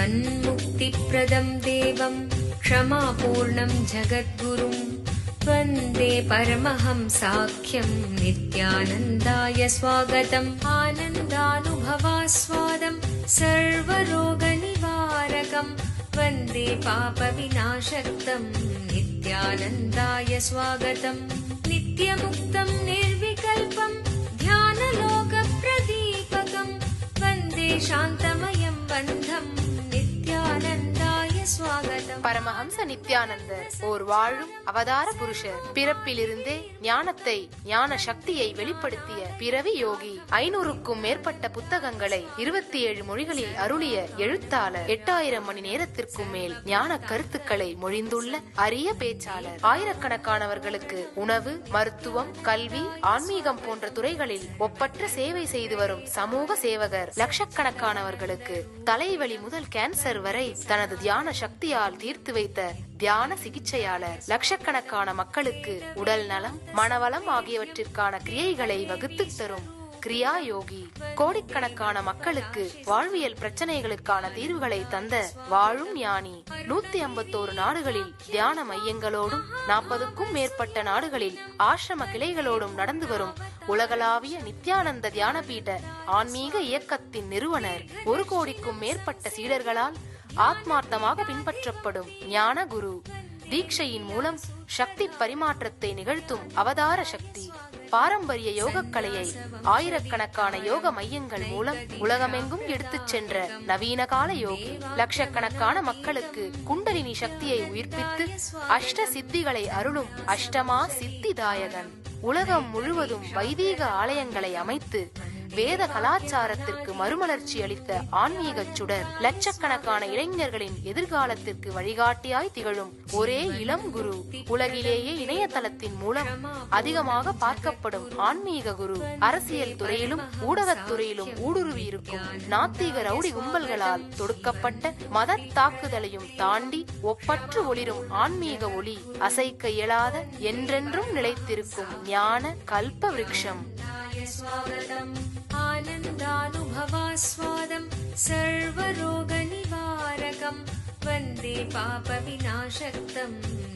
जीवन्मुक्तिप्रदं देवं क्षमापूर्णं जगद्गुरुं वन्दे परमहंसाख्यं नित्यानन्दाय स्वागतम्। आनन्दानुभवास्वादं सर्वरोगनिवारकं वन्दे पापविनाशक्तं नित्यानन्दाय स्वागतम्। नित्यमुक्तं निर्विकल्पं ध्यानलोकप्रदीपकं वन्दे शान्तमयं बन्धं नित्यानन्दाय स्वागतम्। பரமஹம்ச நித்யானந்தர் ஓர் வாழும் அவதார புருஷர். பிறப்பிலிருந்தே ஞானத்தை, ஞான சக்தியை வெளிப்படுத்திய பிறவி யோகி. 500க்கும் மேற்பட்ட புத்தகங்களை 27 மொழிகளில் அருளிய எழுத்தாளர். 8000 மணி நேரத்திற்கும் மேல் ஞான கருத்துக்களை மொழிந்துள்ள அரிய பேச்சாளர். ஆயிரக்கணக்கானவர்களுக்கு உணவு, மருத்துவம், கல்வி, ஆன்மீகம் போன்ற துறைகளில் ஒப்பற்ற சேவை செய்து வரும் சமூக சேவகர். லட்சக்கணக்கானவர்களுக்கு தலைவலி முதல் கேன்சர் வரை தனது தியான சக்தியால் தீர்த்து வைத்த தியான சிகிச்சையாளர். லட்சக்கணக்கான மக்களுக்கு உடல் நலம், மனவளம் ஆகியவற்றிற்கான கிரியைகளை வகுத்து தரும் கிரியா யோகி. கோடிக்கணக்கான மக்களுக்கு வாழ்வியல் பிரச்சனைகளுக்கான தீர்வுகளை தந்த வாழும் ஞானி. 151 நாடுகளில் தியான மையங்களோடும் 40க்கும் மேற்பட்ட நாடுகளில் ஆசிரம கிளைகளோடும் நடந்து வரும் உலகளாவிய நித்யானந்த தியானபீட ஆன்மீக இயக்கத்தின் நிறுவனர். 1 கோடிக்கும் மேற்பட்ட சீடர்களால் ஆத்மார்த்தமாக பின்பற்றப்படும் ஞான குரு. தீட்சையின் மூலம் சக்தி பரிமாற்றத்தை நிகழ்த்தும் அவதார சக்தி. பாரம்பரிய யோக கலையை ஆயிரக்கணக்கான யோக மையங்கள் மூலம் உலகமெங்கும் எடுத்துச் சென்ற நவீன கால யோகி. லட்சக்கணக்கான மக்களுக்கு குண்டலினி சக்தியை உயிர்ப்பித்து அஷ்ட சித்திகளை அருளும் அஷ்டமா சித்திதாயகன். உலகம் முழுவதும் வைதீக ஆலயங்களை அமைத்து வேத கலாச்சாரத்திற்கு மறுமலர்ச்சி அளித்த ஆன்மீக சுடர். லட்சக்கணக்கான இளைஞர்களின் எதிர்காலத்திற்கு வழிகாட்டியாய் திகழும் ஒரே இளம் குரு. உலகிலேயே இணையதளத்தின் மூலம் அதிகமாக பார்க்கப்படும் ஆன்மீக குரு. அரசியல் துறையிலும் ஊடகத்துறையிலும் ஊடுருவி இருக்கும் நாத்திக ரவுடி கும்பல்களால் தொடுக்கப்பட்ட மத தாக்குதலையும் தாண்டி ஒப்பற்று ஒளிரும் ஆன்மீக ஒளி. அசைக்க இயலாத, என்றென்றும் நிலைத்திருக்கும் ஞான கல்ப விருட்சம். आनन्दानुभवास्वादं सर्वरोगनिवारकं वन्दे पापविनाशक्तं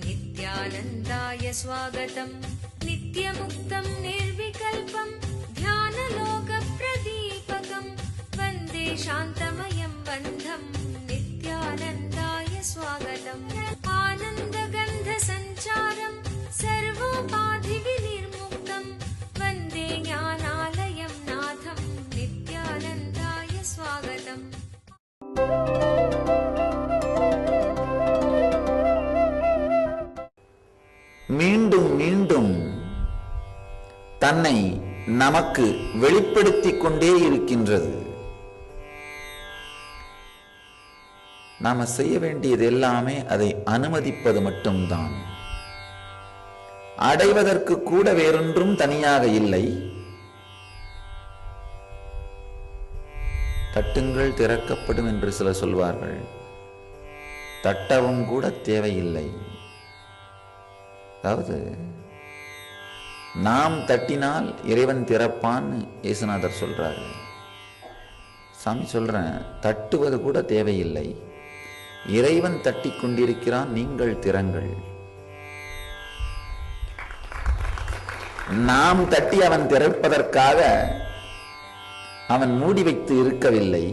नित्यानन्दाय स्वागतम्। नित्यमुक्तं निर्विकल्पं ध्यानलोकप्रदीपकं वन्दे शान्तमयं बन्धं नित्यानन्दाय स्वागतम्। आनन्दगन्धसञ्चारं सर्वोपाधिविनिर्मुक्तं वन्दे ज्ञानालयं नाथं नित्यानन्दाय स्वागतम्। மீண்டும் மீண்டும் தன்னை நமக்கு வெளிப்படுத்திக் கொண்டே இருக்கின்றது. நாம செய்ய வேண்டியது எல்லாமே அதை அனுமதிப்பது மட்டும்தான். அடைவதற்கு கூட வேறொன்றும் தனியாக இல்லை. தட்டுங்கள் திறக்கப்படும் என்று சிலர் சொல்வார்கள். தட்டவும் கூட தேவையில்லை. அதாவது நாம் தட்டினால் இறைவன் திறப்பான்னு இயேசுநாதர் சொல்றாரு. சாமி சொல்றேன், தட்டுவது கூட தேவையில்லை. இறைவன் தட்டி கொண்டிருக்கிறான், நீங்கள் திறங்கள். நாம் தட்டி அவன் திறப்பதற்காக அவன் மூடி வைத்து இருக்கவில்லை.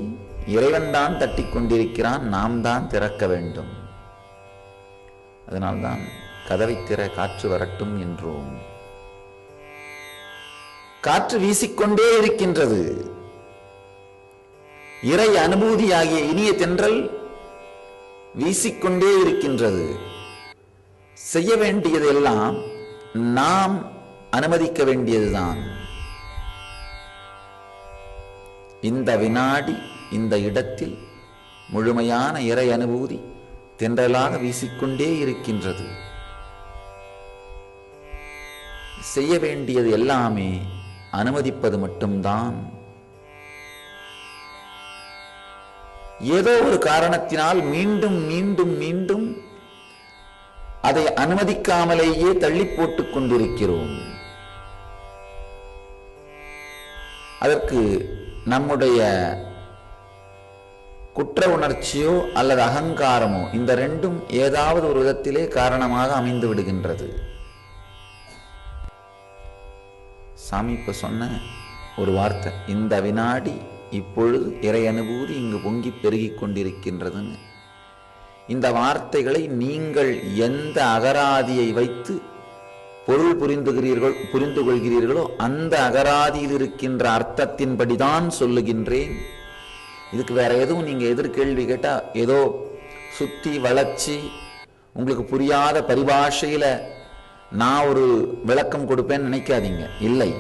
இறைவன் தான் தட்டி கொண்டிருக்கிறான், நாம் தான் திறக்க வேண்டும். அதனால்தான் கதவை திற, காற்று வரட்டும் என்றோம். காற்று வீசிக்கொண்டே இருக்கின்றது. இறை அனுபூதியாகிய இனிய தென்றல் வீசிக்கொண்டே இருக்கின்றது. செய்ய வேண்டியது எல்லாம் நாம் அனுமதிக்க வேண்டியதுதான். இந்த வினாடி இந்த இடத்தில் முழுமையான இறை அனுபூதி தென்றலாக வீசிக்கொண்டே இருக்கின்றது. செய்ய வேண்டியது எல்லாமே அனுமதிப்பது மட்டும்தான். ஏதோ ஒரு காரணத்தினால் மீண்டும் மீண்டும் மீண்டும் அதை அனுமதிக்காமலேயே தள்ளி போட்டுக் கொண்டிருக்கிறோம். அதற்கு நம்முடைய குற்ற உணர்ச்சியோ அல்லது அகங்காரமோ இந்த ரெண்டும் ஏதாவது ஒரு விதத்திலே காரணமாக அமைந்து விடுகின்றது. சாமி இப்ப சொன்ன ஒரு வார்த்தை, இந்த வினாடி இப்பொழுது இறை அனுபூதி இங்கு பொங்கி பெருகிக் கொண்டிருக்கின்றதுன்னு. இந்த வார்த்தைகளை நீங்கள் எந்த அகராதியை வைத்து பொருள் புரிந்து கொள்கிறீர்களோ அந்த அகராதியில் இருக்கின்ற அர்த்தத்தின்படிதான் சொல்லுகின்றேன். இதுக்கு வேற எதுவும் நீங்க எதிர்கேள்வி கேட்டா ஏதோ சுத்தி வளர்ச்சி உங்களுக்கு புரியாத பரிபாஷையில நான் ஒரு விளக்கம் கொடுப்பேன்னு நினைக்காதீங்க. இல்லை,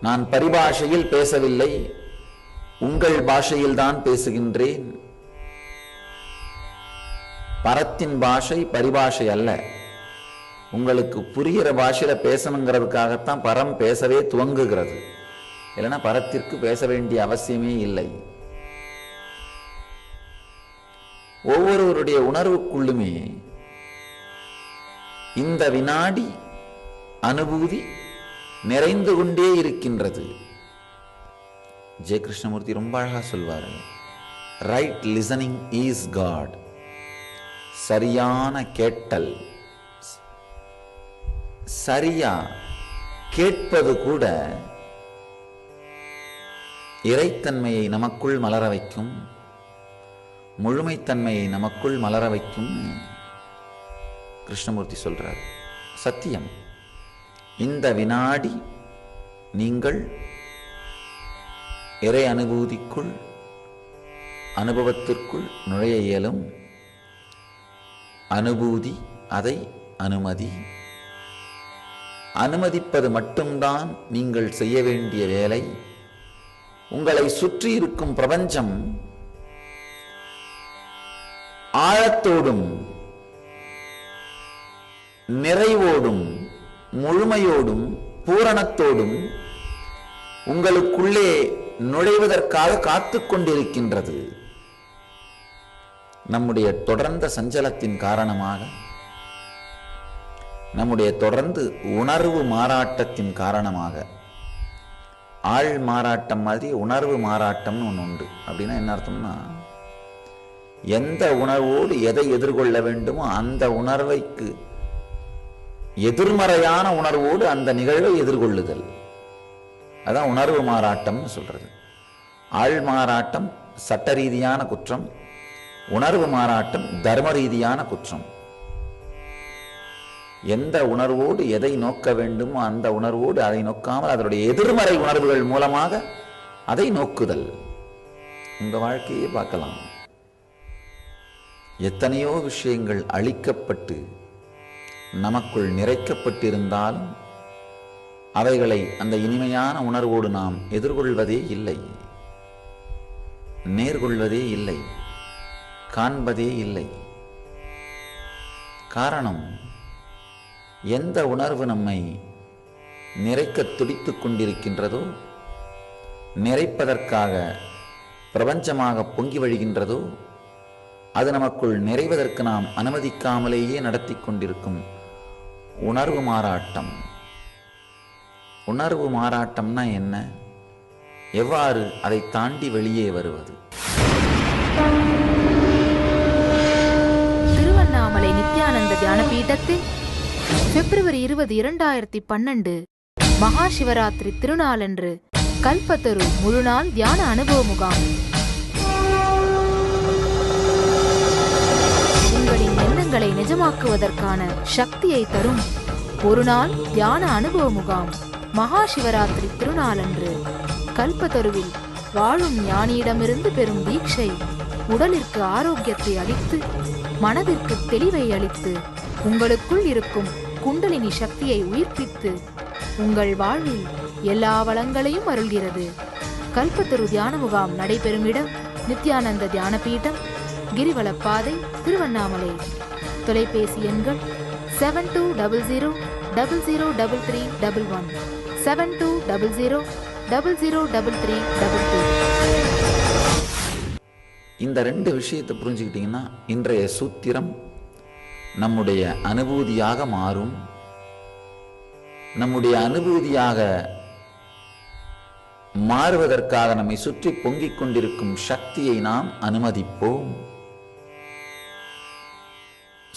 நான் பரிபாஷையில் பேசவில்லை, உங்கள் பாஷையில் தான் பேசுகின்றேன். பரத்தின் பாஷை பரிபாஷை அல்ல. உங்களுக்கு புரிகிற பாஷையில பேசணுங்கிறதுக்காகத்தான் பரம் பேசவே துவங்குகிறது. இல்லைன்னா பரத்திற்கு பேச வேண்டிய அவசியமே இல்லை. ஒவ்வொருவருடைய உணர்வுக்குள்ளுமே இந்த வினாடி அனுபூதி நிறைந்து கொண்டே இருக்கின்றது. ஜெய கிருஷ்ணமூர்த்தி ரொம்ப அழகா சொல்வாரு, ரைட் லிசனிங் இஸ் காட். சரியான கேட்டல், சரியா கேட்பது கூட இறைத்தன்மையை நமக்குள் மலர வைக்கும், முழுமைத்தன்மையை நமக்குள் மலர வைக்கும் கிருஷ்ணமூர்த்தி சொல்றார். சத்தியம். இந்த வினாடி நீங்கள் இறை அனுபூதிக்குள் அனுபவத்திற்குள் நுழைய இயலும். அனுபூதி, அதை அனுமதி. அனுமதிப்பது மட்டும்தான் நீங்கள் செய்ய வேண்டிய வேலை. உங்களை சுற்றி இருக்கும் பிரபஞ்சம் ஆழத்தோடும் நிறைவோடும் முழுமையோடும் பூரணத்தோடும் உங்களுக்குள்ளே நுழைவதற்காக காத்து கொண்டிருக்கின்றது. நம்முடைய தொடர்ந்த சஞ்சலத்தின் காரணமாக, நம்முடைய தொடர்ந்து உணர்வு மாறாட்டத்தின் காரணமாக, ஆள் மாறாட்டம் மாதிரி உணர்வு மாறாட்டம்னு ஒன்று உண்டு. அப்படின்னா என்ன அர்த்தம்னா, எந்த உணர்வோடு எதை எதிர்கொள்ள வேண்டுமோ அந்த உணர்வைக்கு எதிர்மறையான உணர்வோடு அந்த நிகழ்வை எதிர்கொள்ளுதல். அதான் உணர்வு மாறாட்டம்னு சொல்றது. ஆள் மாறாட்டம் சட்ட ரீதியான குற்றம், உணர்வு மாறாட்டம் தர்ம ரீதியான குற்றம். எந்த உணர்வோடு எதை நோக்க வேண்டுமோ அந்த உணர்வோடு அதை நோக்காமல் அதனுடைய எதிர்மறை உணர்வுகள் மூலமாக அதை நோக்குதல். உங்க வாழ்க்கையை பார்க்கலாம். எத்தனையோ விஷயங்கள் அழிக்கப்பட்டு நமக்குள் நிறைக்கப்பட்டிருந்தாலும் அவைகளை அந்த இனிமையான உணர்வோடு நாம் எதிர்கொள்வதே இல்லை, நேர்கொள்வதே இல்லை, காண்பதே இல்லை. காரணம், எந்த உணர்வு நம்மை நிறைக்க துடித்துக் கொண்டிருக்கின்றதோ, நிறைப்பதற்காக பிரபஞ்சமாக பொங்கி வழிகின்றதோ, அது நமக்குள் நிறைவதற்கு நாம் அனுமதிக்காமலேயே நடத்தி கொண்டிருக்கும் உணர்வு மாறாட்டம். உணர்வு மாறாட்டம்னா என்ன? எவ்வாறு அதை தாண்டி வெளியே வருவது? திருவண்ணாமலை நித்யானந்த தியான பீடத்தில் பிப்ரவரி 20, 2012 மகா சிவராத்திரி திருநாளன்று கல்பத்தரு முழுநாள் தியான அனுபவ முகாம். உங்களின் எண்ணங்களை நிஜமாக்குவதற்கான சக்தியை தரும் ஒரு நாள் தியான அனுபவ முகாம். மகா சிவராத்திரி திருநாளன்று கல்பத்தருவில் வாழும் ஞானியிடமிருந்து பெறும் தீட்சை உடலிற்கு ஆரோக்கியத்தை அளித்து மனதிற்கு தெளிவை அளித்து உங்களுக்குள் இருக்கும் குண்டலினி சக்தியை உயிர்ப்பித்து உங்கள் வாழ்வில் எல்லா வளங்களையும் அருள்கிறது. கல்பத்தரு தியான முகாம் நடைபெறும் இடம் நித்யானந்த தியான பீடம், கிரிவலப்பாதை, திருவண்ணாமலை. தொலைபேசி எண்கள் 7200003311, 7200003322. இந்த ரெண்டு விஷயத்தை புரிஞ்சுக்கிட்டீங்கன்னா இன்றைய சூத்திரம் நம்முடைய அனுபூதியாக மாறும். நம்முடைய அனுபூதியாக மாறுவதற்காக நம்மை சுற்றி பொங்கிக் கொண்டிருக்கும் சக்தியை நாம் அனுமதிப்போம்.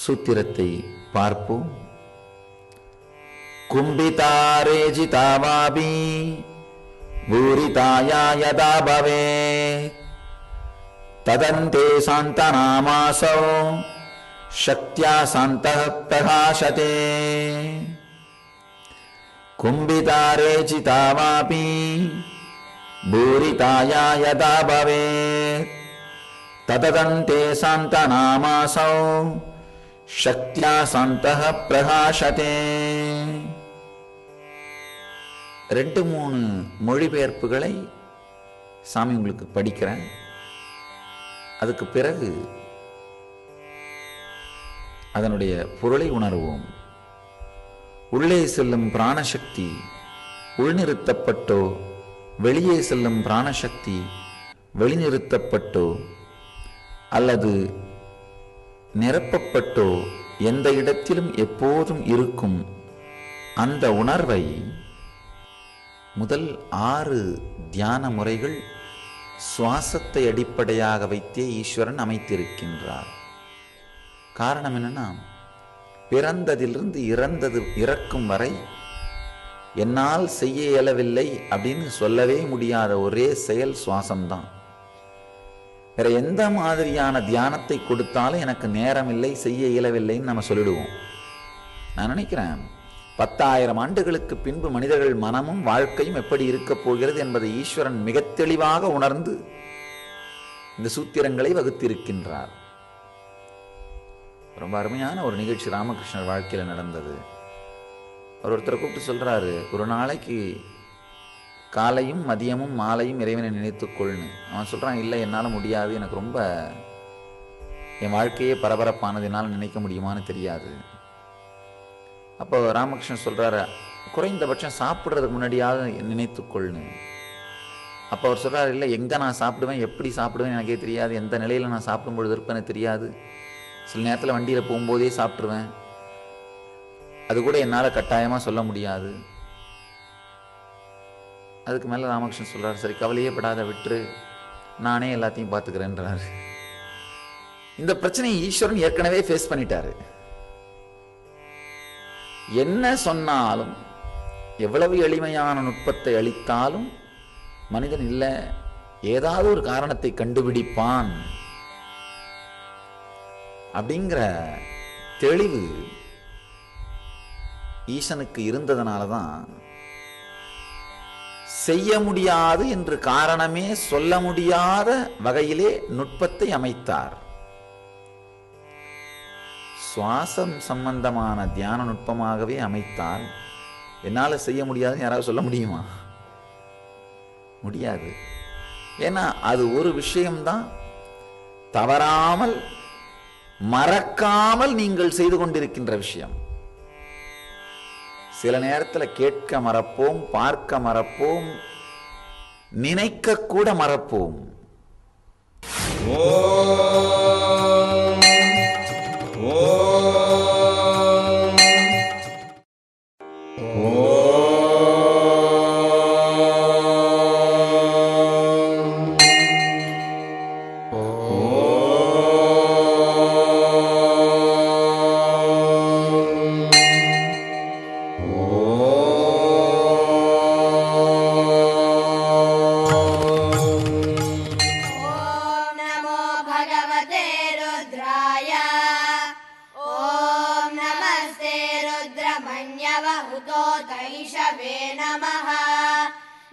சூத்திரத்தை பார்ப்போம். கும்பிதாரே ஜிதாவாபி பூரிதாயா யதா பவே ததந்தே சாந்தநாமாசோ சக்த்யா சாந்தः பிரகாசதே. கும்பிதாரே ஜிதாவாபி பூரிதாயா யதா பவே ததந்தே சாந்தநாமாசோ சக்த்யா சாந்தः பிரகாசதே. 2-3 மொழிபெயர்ப்புகளை சாமி உங்களுக்கு படிக்கிறேன். அதுக்கு பிறகு அதனுடைய பொருளை உணர்வோம். உள்ளே செல்லும் பிராணசக்தி உள்நிறுத்தப்பட்டோ, வெளியே செல்லும் பிராணசக்தி வெளிநிறுத்தப்பட்டோ அல்லது நிரப்பப்பட்டோ எந்த இடத்திலும் எப்போதும் இருக்கும் அந்த உணர்வை முதல் 6 தியான முறைகள் சுவாசத்தை அடிப்படையாக வைத்தே ஈஸ்வரன் அமைத்திருக்கின்றார். காரணம் என்னன்னா, பிறந்ததிலிருந்து இறக்கும் வரை என்னால் செய்ய இயலவில்லை அப்படின்னு சொல்லவே முடியாத ஒரே செயல் சுவாசம்தான். வேற எந்த மாதிரியான தியானத்தை கொடுத்தாலும் எனக்கு நேரம் இல்லை, செய்ய இயலவில்லைன்னு நம்ம சொல்லிடுவோம். நான் நினைக்கிறேன் 10,000 ஆண்டுகளுக்கு பின்பு மனிதர்கள் மனமும் வாழ்க்கையும் எப்படி இருக்கப் போகிறது என்பதை ஈஸ்வரன் மிக தெளிவாக உணர்ந்து இந்த சூத்திரங்களை வகுத்திருக்கின்றார். ரொம்ப அருமையான ஒரு நிகழ்ச்சி ராமகிருஷ்ணர் வாழ்க்கையில் நடந்தது. அவர் ஒருத்தரை கூப்பிட்டு சொல்றாரு, ஒரு நாளைக்கு காலையும் மதியமும் மாலையும் இறைவனை நினைத்துக்கொள்னு. அவன் சொல்றான், இல்லை என்னால் முடியாது, எனக்கு ரொம்ப என் வாழ்க்கையே பரபரப்பானது, என்னால் நினைக்க முடியுமான்னு தெரியாது. அப்போ ராமகிருஷ்ணன் சொல்றாரு, குறைந்தபட்சம் சாப்பிட்றதுக்கு முன்னாடியாவது நினைத்துக்கொள்னு. அப்போ அவர் சொல்றாரு, இல்லை எங்கே நான் சாப்பிடுவேன், எப்படி சாப்பிடுவேன் எனக்கே தெரியாது, எந்த நிலையில் நான் சாப்பிடும்பொழுது இருப்பேன்னு தெரியாது, சில நேரத்தில் வண்டியில் போகும்போதே சாப்பிட்ருவேன், அது கூட என்னால் கட்டாயமாக சொல்ல முடியாது. அதுக்கு மேலே ராமகிருஷ்ணன் சொல்றாரு, சரி கவலையே படாத, விட்டுரு, நானே எல்லாத்தையும் பார்த்துக்கிறேன்றாரு. இந்த பிரச்சனையை ஈஸ்வரன் ஏற்கனவே ஃபேஸ் பண்ணிட்டாரு. என்ன சொன்னாலும், எவ்வளவு எளிமையான நுட்பத்தை அளித்தாலும் மனிதன் இல்லை, ஏதாவது ஒரு காரணத்தை கண்டுபிடிப்பான் அப்படிங்கிற தெளிவு ஈசனுக்கு இருந்ததனால தான் செய்ய முடியாது என்று காரணமே சொல்ல முடியாத வகையிலே நுட்பத்தை அமைத்தார். சுவாசம் சம்பந்தமான தியான நுட்பமாகவே அமைத்தால் என்னால் செய்ய முடியாதுன்னு யாராவது சொல்ல முடியுமா? முடியாது. ஏன்னா அது ஒரு விஷயம்தான் தவறாமல் மறக்காமல் நீங்கள் செய்து கொண்டிருக்கின்ற விஷயம். சில நேரத்தில் கேட்க மறப்போம், பார்க்க மறப்போம், நினைக்க கூட மறப்போம்.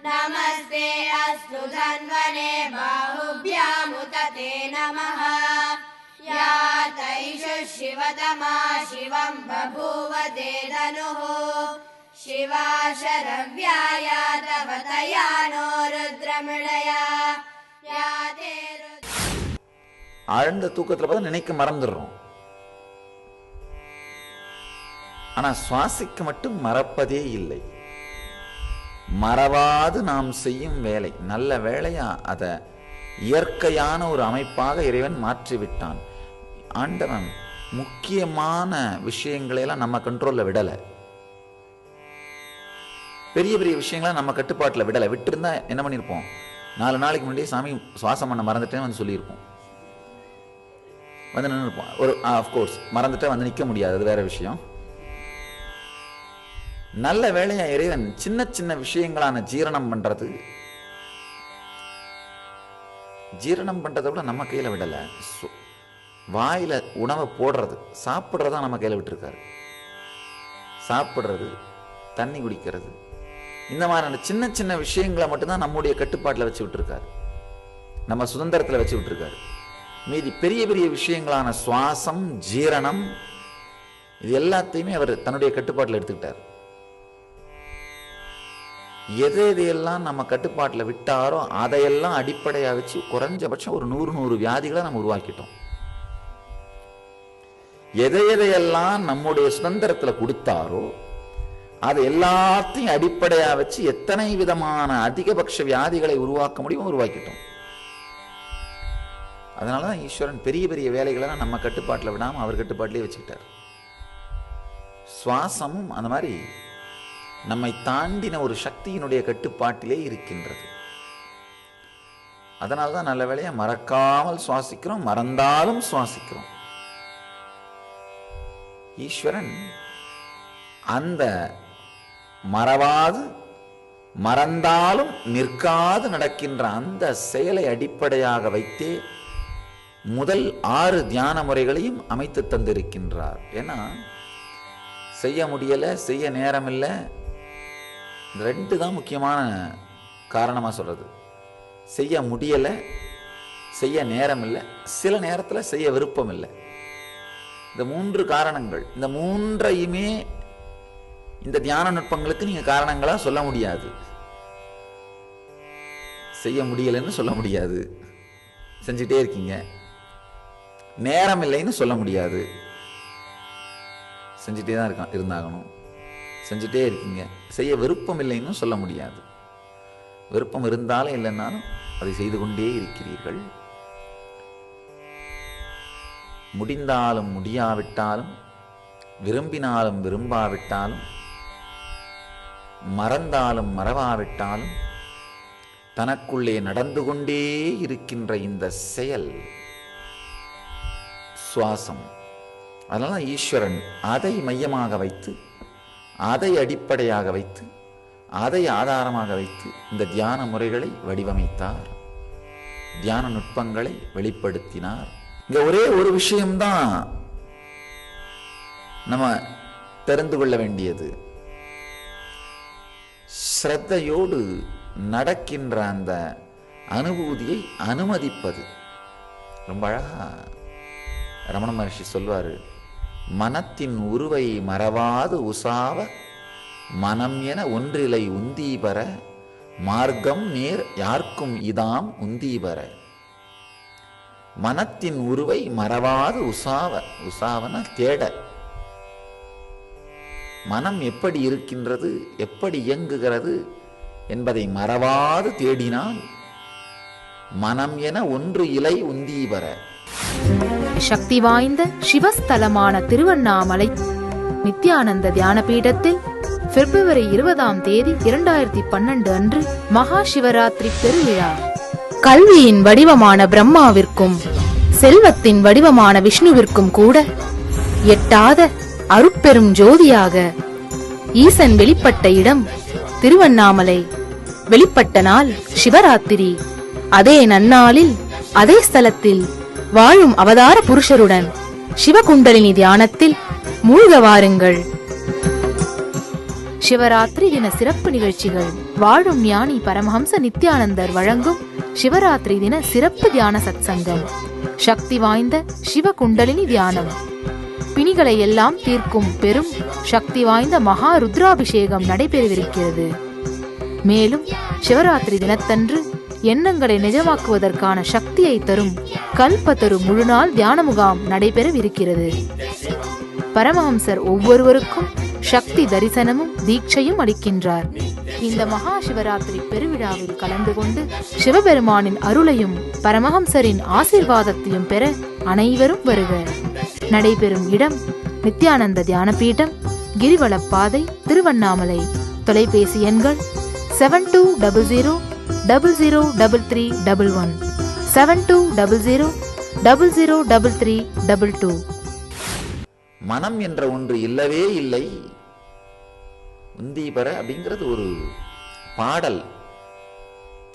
नमस्ते अस्तु धन्वने बाहुभ्यामुतते नमः। या तैषु शिवतमा शिवं बभूव ते धनुः शिवा शरव्याया तव तया नो रुद्रमृडया या ते ஆழ்ந்த தூக்கத்தில் பார்த்தா நினைக்க மறந்துடுறோம். ஆனா சுவாசிக்க மட்டும் மறப்பதே இல்லை. மறவாது நாம் செய்யும் வேலை நல்ல வேலையா அதை இயற்கையான ஒரு அமைப்பாக இறைவன் மாற்றிவிட்டான். ஆண்டவன் முக்கியமான விஷயங்களையெல்லாம் நம்ம கண்ட்ரோல்ல விடலை. பெரிய பெரிய விஷயங்களை நம்ம கட்டுப்பாட்டில் விடலை. விட்டுருந்தா என்ன பண்ணியிருப்போம்? 4 நாளைக்கு முன்னாடியே சாமி சுவாசம் பண்ண மறந்துட்டேன்னு வந்து சொல்லியிருப்போம், வந்து நின்று இருப்போம். ஒரு ஆஃப்கோர்ஸ் மறந்துட்டே வந்து நிற்க முடியாது, அது வேற விஷயம். நல்ல வேளையா இறைவன் சின்ன சின்ன விஷயங்களான ஜீரணம் பண்றதை விட நம்ம கையில விடலை. வாயில உணவை போடுறது, சாப்பிட்றதா நம்ம கையில விட்டுருக்காரு. சாப்பிட்றது, தண்ணி குடிக்கிறது, இந்த மாதிரியான சின்ன சின்ன விஷயங்களை மட்டும்தான் நம்முடைய கட்டுப்பாட்டில் வச்சு விட்டுருக்காரு, நம்ம சுதந்திரத்தில் வச்சு விட்டுருக்காரு. மீதி பெரிய பெரிய விஷயங்களான சுவாசம், ஜீரணம், இது எல்லாத்தையுமே அவர் தன்னுடைய கட்டுப்பாட்டில் எடுத்துக்கிட்டார். எதையெல்லாம் நம்ம கட்டுப்பாட்டில் விட்டாரோ அதையெல்லாம் அடிப்படையாக வச்சு குறைஞ்சபட்சம் ஒரு 100 வியாதிகளை நம்ம உருவாக்கிட்டோம். எதையெல்லாம் நம்முடைய சுதந்திரத்தில் கொடுத்தாரோ அது எல்லாத்தையும் அடிப்படையா வச்சு எத்தனை விதமான அதிகபட்ச வியாதிகளை உருவாக்க முடியுமோ உருவாக்கிட்டோம். அதனாலதான் ஈஸ்வரன் பெரிய பெரிய வேலைகளை நம்ம கட்டுப்பாட்டில் விடாம அவர் கட்டுப்பாட்டிலே வச்சுக்கிட்டார். சுவாசமும் அந்த மாதிரி நம்மை தாண்டின ஒரு சக்தியினுடைய கட்டுப்பாட்டிலே இருக்கின்றது. அதனால்தான் நல்ல வேளையா மறக்காமல் சுவாசிக்கிறோம், மறந்தாலும் சுவாசிக்கிறோம். ஈஸ்வரன் அந்த மறவாது மறந்தாலும் நிற்காது நடக்கின்ற அந்த செயலை அடிப்படையாக வைத்தே முதல் 6 தியான முறைகளையும் அமைத்து தந்திருக்கின்றார். ஏன்னா செய்ய முடியல, செய்ய நேரம் இல்லை, 2 தான் முக்கியமான காரணமா சொல்றது. செய்ய முடியல, செய்ய நேரம் இல்லை, சில நேரத்தில் செய்ய விருப்பம் இல்லை. இந்த 3 காரணங்கள், இந்த 3ஐயுமே இந்த தியான நுட்பங்களுக்கு நீங்க காரணங்களா சொல்ல முடியாது. செய்ய முடியலன்னு சொல்ல முடியாது, செஞ்சுட்டே இருக்கீங்க. நேரம் இல்லைன்னு சொல்ல முடியாது, செஞ்சுட்டே தான் இருந்தாகணும். செஞ்சுட்டே இருக்கீங்க. செய்ய விருப்பம் இல்லைன்னு சொல்ல முடியாது. விருப்பம் இருந்தாலும் இல்லைன்னாலும் அதை செய்து கொண்டே இருக்கிறீர்கள். முடிந்தாலும் முடியாவிட்டாலும், விரும்பினாலும் விரும்பாவிட்டாலும், மறந்தாலும் மறவாவிட்டாலும் தனக்குள்ளே நடந்து கொண்டே இருக்கின்ற இந்த செயல் சுவாசம். அதனால ஈஸ்வரன் அதை மையமாக வைத்து, அதை அடிப்படையாக வைத்து, அதை ஆதாரமாக வைத்து இந்த தியான முறைகளை வடிவமைத்தார், தியான நுட்பங்களை வெளிப்படுத்தினார். இங்க ஒரே ஒரு விஷயம்தான் நம்ம தெரிந்து கொள்ள வேண்டியது. ஸ்ரத்தையோடு நடக்கின்ற அந்த அனுபூதியை அனுமதிப்பது. ரொம்ப அழகா ரமண மகர்ஷி சொல்வாரு, மனத்தின் உருவை மறவாது உசாவ மனம் என ஒன்றிலை உந்தீபர மார்க்கம் நேர் யார்க்கும் இதாம் உந்தீபர. மனத்தின் உருவை மறவாது உசாவ, உசாவன தேட, மனம் எப்படி இருக்கின்றது, எப்படி இயங்குகிறது என்பதை மறவாது தேடினால் மனம் என ஒன்று இலை உந்தீபர. சக்தி வாய்ந்த சிவஸ்தலமான திருவண்ணாமலை நித்யானந்த தியான பீடத்தில் பிப்ரவரி 20ஆம் தேதி 2012 அன்று மகா சிவராத்திரி பெருவிழா. கல்வியின் வடிவமான பிரம்மாவிற்கும் செல்வத்தின் வடிவமான விஷ்ணுவிற்கும் கூட எட்டாத அருட்பெரும் ஜோதியாக ஈசன் வெளிப்பட்ட இடம் திருவண்ணாமலை. வெளிப்பட்ட நாள் சிவராத்திரி. அதே நன்னாளில் அதே ஸ்தலத்தில் வாழும் அவதார புருஷருடன் சிவகுண்டலினி தியானத்தில் மூழ்க வாருங்கள். சிவராத்திரி தின சிறப்பு நிகழ்ச்சிகள். வாழும் ஞானி பரமஹம்ச நித்யானந்தர் வழங்கும் சிவராத்திரி தின சிறப்பு தியான சத்சங்கம். சக்தி வாய்ந்த சிவகுண்டலினி தியானம். பிணிகளை எல்லாம் தீர்க்கும் பெரும் சக்தி வாய்ந்த மகா ருத்ராபிஷேகம் நடைபெறவிருக்கிறது. மேலும் சிவராத்திரி தினத்தன்று எண்ணங்களை நிஜமாக்குவதற்கான சக்தியை தரும் கல்பத்தரு முழுநாள் தியான முகாம் நடைபெறவிருக்கிறது. பரமஹம்சர் ஒவ்வொருவருக்கும் சக்தி தரிசனமும் தீட்சையும் அளிக்கின்றார். இந்த மகா சிவராத்திரி பெருவிழாவில் கலந்து கொண்டு சிவபெருமானின் அருளையும் பரமஹம்சரின் ஆசீர்வாதத்தையும் பெற அனைவரும் வருக. நடைபெறும் இடம் நித்யானந்த தியான பீடம், கிரிவலப்பாதை, திருவண்ணாமலை. தொலைபேசி எண்கள் 7200003311, 7200003322. மனம் என்ற ஒன்று இல்லவே இல்லை உந்தீபர அப்படிங்கிறது ஒரு பாடல்.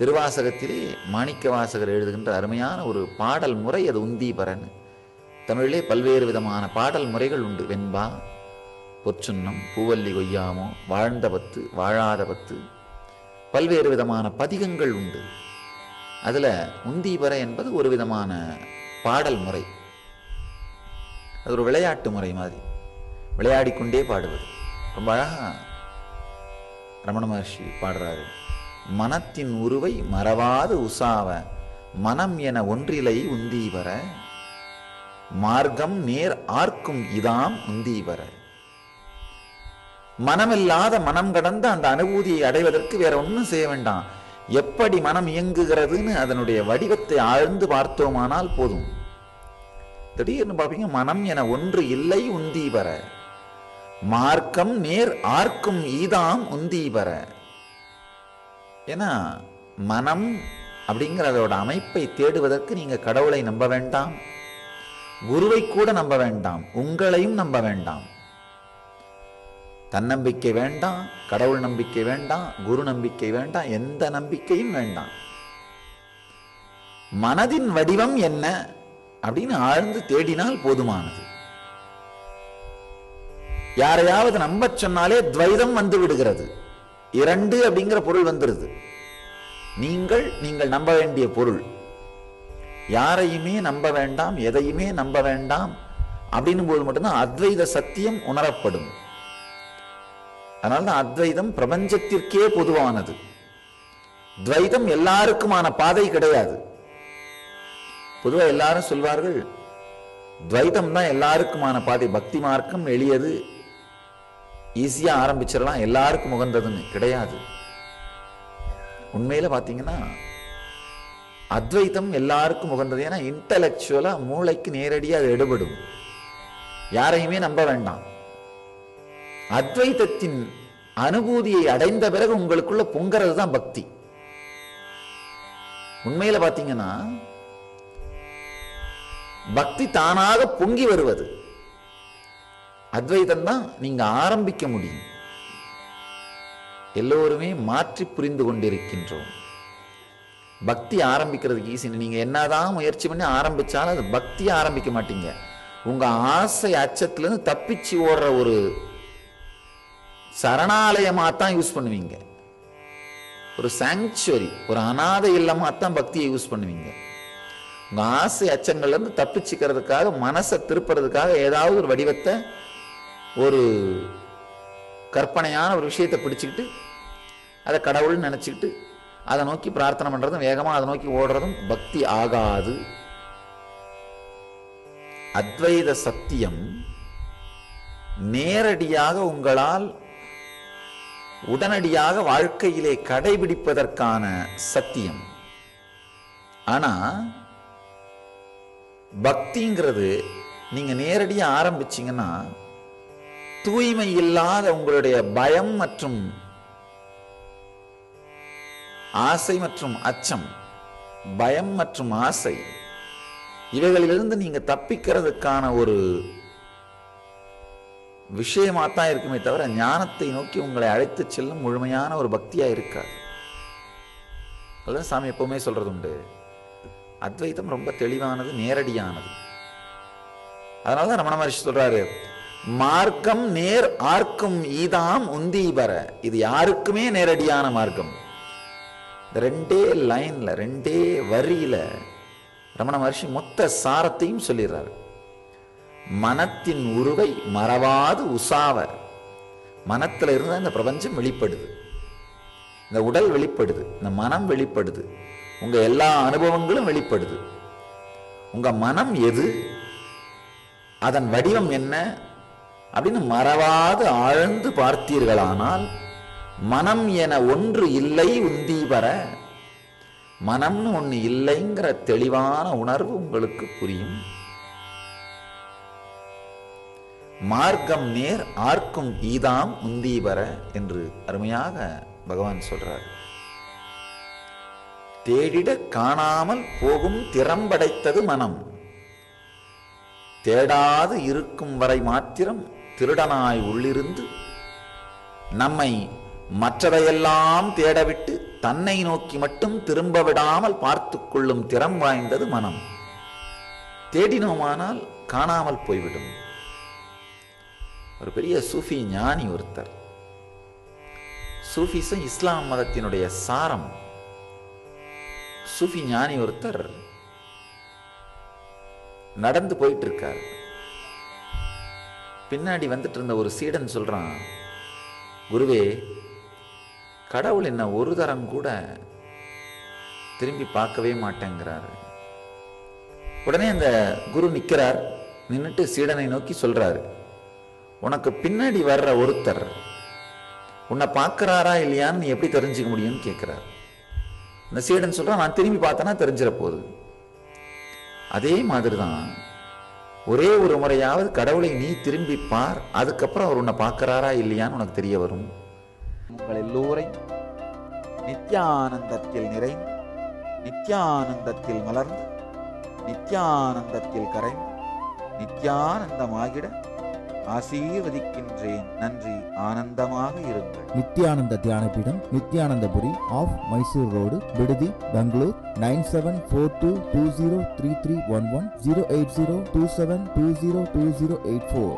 திருவாசகத்திலே மாணிக்க வாசகர் எழுதுகின்ற அருமையான ஒரு பாடல் முறை அது உந்தீபரன். தமிழிலே பல்வேறு விதமான பாடல் முறைகள் உண்டு. வெண்பா, பொற்சுன்னம், பூவல்லி கொய்யாமோ, வாழ்ந்த பத்து, வாழாத பத்து, பல்வேறு விதமான பதிகங்கள் உண்டு. அதுல உந்தீபர என்பது ஒரு விதமான பாடல் முறை. அது ஒரு விளையாட்டு முறை மாதிரி, விளையாடிக்கொண்டே பாடுவது. ரொம்ப அழகா ரமண மகர்ஷி பாடுறாரு. மனத்தின் உருவை மறவாது உசாவ, மனம் என ஒன்றிலை உந்தீபர, மார்க்கம் நேர் ஆர்க்கும் இதாம் உந்தீபர. மனமில்லாத மனம் கடந்த அந்த அனுபூதியை அடைவதற்கு வேற ஒன்றும் செய்ய வேண்டாம். எப்படி மனம் இயங்குகிறதுன்னு அதனுடைய வடிவத்தை ஆழ்ந்து பார்த்தோமானால் போதும். திடீர்னு பார்ப்பீங்க, மனம் என ஒன்று இல்லை உந்தீபர, மார்க்கம் நேர் ஆர்க்கும் ஈதாம் உந்தீபர. ஏன்னா மனம் அப்படிங்கிற அதோட அமைப்பை தேடுவதற்கு நீங்க கடவுளை நம்ப வேண்டாம், குருவை கூட நம்ப வேண்டாம், உங்களையும் நம்ப வேண்டாம். தன்னம்பிக்கை வேண்டாம், கடவுள் நம்பிக்கை வேண்டாம், குரு நம்பிக்கை வேண்டாம், எந்த நம்பிக்கையும் வேண்டாம். மனதின் வடிவம் என்ன அப்படின்னு ஆழ்ந்து தேடினால் போதுமானது. யாரையாவது நம்ப சொன்னாலே துவைதம் வந்து விடுகிறது. இரண்டு அப்படிங்கிற பொருள் வந்துருது. நீங்கள் நம்ப வேண்டிய பொருள். யாரையுமே நம்ப வேண்டாம், எதையுமே நம்ப வேண்டாம் அப்படின்னும் போது மட்டும்தான் அத்வைத சத்தியம் உணரப்படும். அதனால்தான் அத்வைதம் பிரபஞ்சத்திற்கே பொதுவானது. துவைதம் எல்லாருக்குமான பாதை கிடையாது. பொதுவா எல்லாரும் சொல்வார்கள் துவைதம் தான் எல்லாருக்குமான பாதை, பக்தி மார்க்கம் எளியது, ஈஸியா ஆரம்பிச்சிடலாம், எல்லாருக்கும் உகந்ததுன்னு கிடையாது. உண்மையில பாத்தீங்கன்னா அத்வைதம் எல்லாருக்கும் உகந்தது. ஏன்னா இன்டலெக்சுவலா மூளைக்கு நேரடியா அது எடுபடும். யாரையுமே நம்ப வேண்டாம். அத்வைதத்தின் அனுபூதியை அடைந்த பிறகு உங்களுக்குள்ள பொங்கறது தான் பக்தி. உண்மையில பாத்தீங்கன்னா பக்தி தானாக பொங்கி வருவது அத்வைதம் தான். நீங்க ஆரம்பிக்க முடியும். எல்லோருமே மாற்றி புரிந்து கொண்டிருக்கின்றோம். பக்தி ஆரம்பிக்கிறதுக்கு ஈஸி. நீங்க என்னதான் முயற்சி பண்ணி ஆரம்பிச்சாலும் அது பக்தியை ஆரம்பிக்க மாட்டீங்க. உங்க ஆசை அச்சத்திலிருந்து தப்பிச்சு ஓடுற ஒரு சரணாலயமாத்தான் யூஸ் பண்ணுவீங்க. ஒரு சாங்சுவரி, ஒரு அநாதை இல்லமாத்தான் பக்தியை யூஸ் பண்ணுவீங்க. உங்க ஆசை அச்சங்கள்ல இருந்து தப்பிச்சுக்கிறதுக்காக, மனசை திருப்புறதுக்காக ஏதாவது ஒரு வடிவத்தை, ஒரு கற்பனையான ஒரு விஷயத்தை பிடிச்சுக்கிட்டு அதை கடவுள்னு நினைச்சுக்கிட்டு அதை நோக்கி பிரார்த்தனை பண்றதும், வேகமா அதை நோக்கி ஓடுறதும் பக்தி ஆகாது. அத்வைத சத்தியம் நேரடியாக உங்களால் உடனடியாக வாழ்க்கையிலே கடைபிடிப்பதற்கான சத்தியம். ஆனா பக்திங்கிறது நீங்க நேரடியா ஆரம்பிச்சீங்கன்னா தூய்மை இல்லாத உங்களுடைய பயம் மற்றும் ஆசை மற்றும் அச்சம், பயம் மற்றும் ஆசை, இவைகளிலிருந்து நீங்க தப்பிக்கிறதுக்கான ஒரு விஷயமாத்தான் இருக்குமே தவிர ஞானத்தை நோக்கி உங்களை அழைத்து செல்லும் முழுமையான ஒரு பக்தியா இருக்காது. அதுதான் சாமி எப்பவுமே சொல்றது உண்டு, அத்வைதம் ரொம்ப தெளிவானது, நேரடியானது. அதனாலதான் ரமண மகர்ஷி சொல்றாரு, மார்க்கம் நேர் ஆர்க்கும் ஈதாம் உந்தீபர. இது யாருக்குமே நேரடியான மார்க்கம். இந்த ரெண்டே லைன்ல, ரெண்டே வரியில ரமண மகர்ஷி மொத்த சாரத்தையும் சொல்லிடுறாரு. மனத்தின் உருவை மறவாது உசாவ. மனத்துல இருந்தா இந்த பிரபஞ்சம் வெளிப்படுது, இந்த உடல் வெளிப்படுது, இந்த மனம் வெளிப்படுது, உங்க எல்லா அனுபவங்களும் வெளிப்படுது. உங்க மனம் எது, அதன் வடிவம் என்ன அப்படின்னு மறவாது ஆழ்ந்து பார்த்தீர்களானால் மனம் என ஒன்று இல்லை உந்தீபர. மனம்னு ஒண்ணு இல்லைங்கிற தெளிவான உணர்வு உங்களுக்கு புரியும். மார்க்கம் நேர் ஆர்க்கும் ஈதாம் உந்தீபர என்று அருமையாக பகவான் சொல்றார். தேடிட காணாமல் போகும் திறம்படைத்தது மனம், தேடாது இருக்கும் வரை மாத்திரம் திருடனாய் உள்ளிருந்து நம்மை மற்றதையெல்லாம் தேடவிட்டு தன்னை நோக்கி மட்டும் திரும்ப விடாமல் பார்த்து கொள்ளும் திறம் வாய்ந்தது மனம். தேடினோமானால் காணாமல் போய்விடும். ஒரு பெரிய சூஃபி ஞானி ஒருத்தர், சூஃபிசம் இஸ்லாம் மதத்தினுடைய சாரம். சூஃபி ஞானி ஒருத்தர் நடந்து போயிட்டு இருக்கார். பின்னாடி வந்துட்டு இருந்த ஒரு சீடன் சொல்றான், குருவே, கடவுள் என்ன ஒரு தரம் கூட திரும்பி பார்க்கவே மாட்டேங்கிறாரு. உடனே அந்த குரு நிற்கிறார். நின்றுட்டு சீடனை நோக்கி சொல்றாரு, உனக்கு பின்னாடி வர்ற ஒருத்தர் உன்னை பார்க்கறாரா இல்லையான்னு நீ எப்படி தெரிஞ்சுக்க முடியும்னு கேட்கிறார். அந்த சீடன் சொல்றான், நான் திரும்பி பார்த்தேன்னா தெரிஞ்சிட போகுது. அதே மாதிரிதான் ஒரே ஒரு முறையாவது கடவுளை நீ திரும்பி பார், அதுக்கப்புறம் அவர் உன்னை பார்க்கறாரா இல்லையான்னு உனக்கு தெரிய வரும். உங்கள் எல்லோரையும் நித்யானந்தத்தில் நிறைந்து, நித்யானந்தத்தில் மலர்ந்து, நித்யானந்தத்தில் கரைந்து, நித்யானந்தமாகிட ஆசீர்வதிக்கின்றேன். நன்றி. ஆனந்தமாக இருங்கள். நித்யானந்த தியானபீடம், நித்யானந்தபுரி ஆஃப் மைசூர் ரோடு, விடுதி, பெங்களூர். 9742203311 08027202084.